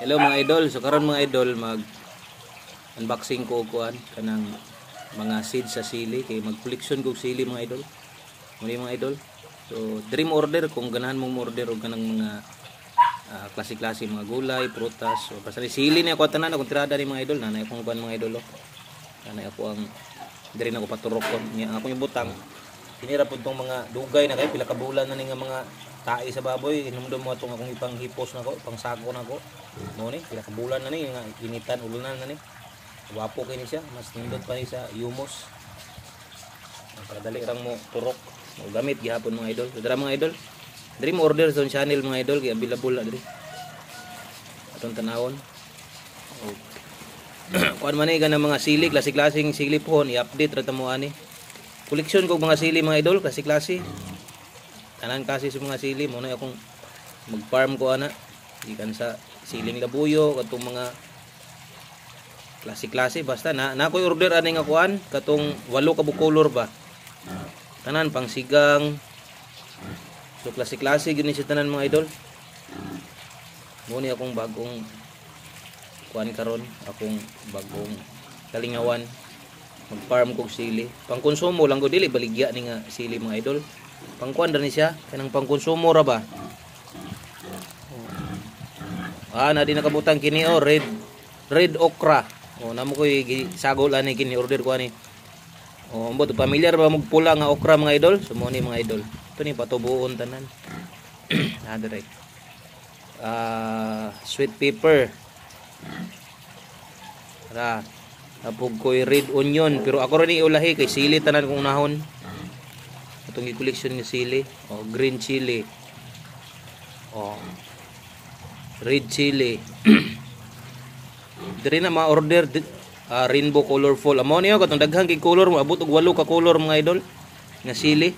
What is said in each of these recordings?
Hello mga idol, so karon mga idol mag unboxing ko kuan kanang mga seeds sa sili kay mag-collection ko sili mga idol. Muna mga idol. So dream order kung ganahan mong order og kanang mga klase-klase mga gulay, prutas. So basta sili ni ako tanan akong tirada ni mga idol, nanay akong kuan mga idol. Nanay ako ang diri na ko paturokon niya ako yung butang. Hinira pud tong mga dugay na kay pila ka bulan na ni nga mga tae sa baboy, inumdum mo itong akong ipang hipos na ko, ipang sako na ko. Mo ni, pila ka bulan na ni, nga initan, ulunan na ni. Wapo kini siya, mas nindot pa ni sa yumos. Para dali rang mo turok, mo gamit gihapon mga idol. So dara mga idol, diri mo order sa channel mga idol, kay available na diri. Atong tanawon. Kuan man ni kana mga sili, klase-klaseng sili pohon, i-update ra ta mo ani. Koleksyon ko mga sili mga idol, klase-klase. Tanan kasi sa mga sili mo na akong mag-farm ko ana gikan sa siling labuyo katong mga klase-klase basta na koy order ani nga kuan katong 8 ka color ba tanan pang sigang so klase-klase gini si tanan mga idol mo ni akong bagong kuan karon akong bagong kalingawan mag-farm kog sili pang konsumo lang ko dili baligya ni nga sili mga idol pangkuan ra ni siya kanang pangkonsumo ra ba na di nakabutang kini red okra namo koy sagol ani kini order ko ani ambot familiar ba mag pula nga okra mga idol sumo ni mga idol ito ni patubuon tanan direct sweet pepper ra apog koy red onion pero ako ra ni ulahi kay sili tanan kong nahon itong i-collection ng sili green chili red chili diri na ma-order rainbow colorful amo niyo katong daghang kay color moabot og 8 ka color mga idol nga sili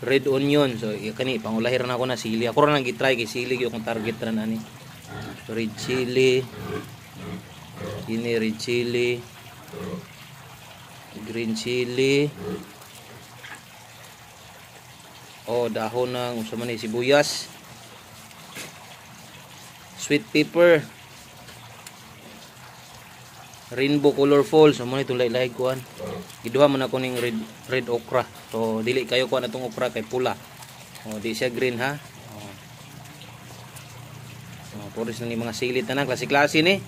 red onion so kani pangulahir na ako na sili ako ra nang gitry kay sili gyud akong target ra nani so, red chili ini red chili green chili dahon ng unsa man ni sibuyas sweet pepper rainbow colorful so mo ni tulay lahi kuan giduha man ako ning red okra so dili kayo kuan atong okra kay pula di siya green ha puros na ni mga sili tanan klase-klase ni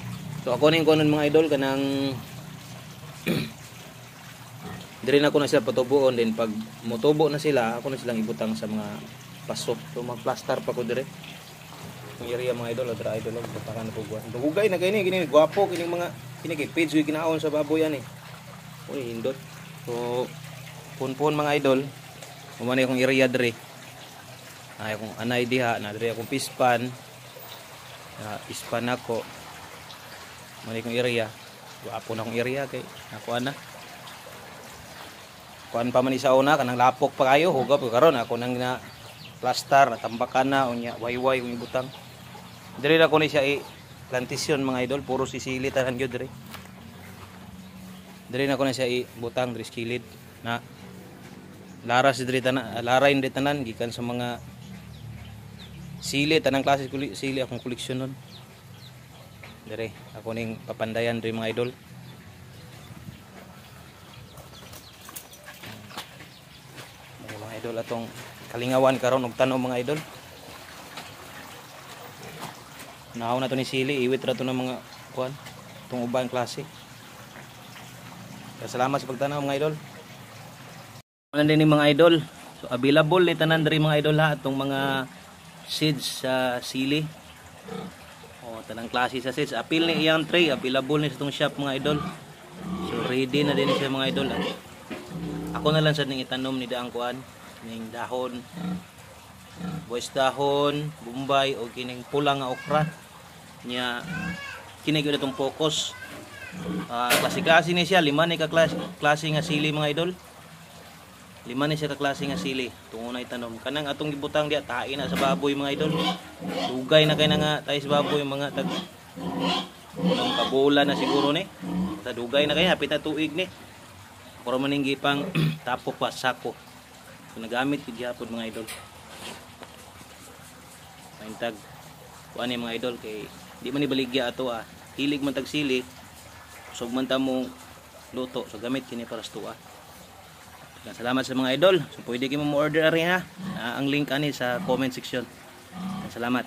so ako ning kuan mga idol kanang diri na ko na sila patubuon din pag motubo na sila ako na silang ibutang sa mga paso so mag-plaster pa ko dire ang area mga idol dra idol patakan ko buwan dugay na kini gini gwapo kining mga kini kay page wi kinaon sa baboy ani uy hindot so pun mga idol umani akong area dire ay akong anay diha na dire akong pispan ispan ako mani akong area gwapo na akong area kay ako ana kuan pa man sa una kanang lapok pa kayo hugap karon ako nang na plaster tambakan na unya wayway kung ibutang diri na ko ni siya plantation mga idol puro sisili tanan gyud diri na ko na siya ibutang diri skilid na laras diri tanan larain diri tanan gikan sa mga sili tanang klase sili akong koleksyon nun diri ako ning papandayan diri mga idol atong kalingawan karon og tan-o mga idol nahaw na to ni sili iwit ra to ng mga kuan tong ubang klase salamat sa pagtanaw mga idol ano din ni mga idol so available ni tanan diri mga idol ha atong mga seeds sa sili tanang klase sa seeds apil ni iyang tray available ni sa tong shop mga idol so ready na din siya mga idol ako na lang sa ning itanom ni daang kuan ning dahon boys dahon bombay o kining pula nga okra nya kini gyud atong focus klase-klase ni siya lima ni ka klase nga sili mga idol lima ni siya ka klase nga sili tungo na itanom kanang atong gibutang diha tae na sa baboy mga idol dugay na kay na nga tayo sa baboy mga tag kabulan na siguro ni sa dugay na kay hapit na tuig ni para maning gipang tapok pa sako so nagamit ko gyapon mga idol paintag kuan ni mga idol kay di man ni baligya ato hilig man tag sili usog man ta mo luto so gamit kini para sa tuwa. Salamat sa mga idol. So pwede kayo mo order ari ha. Ang link ani sa comment section. Salamat.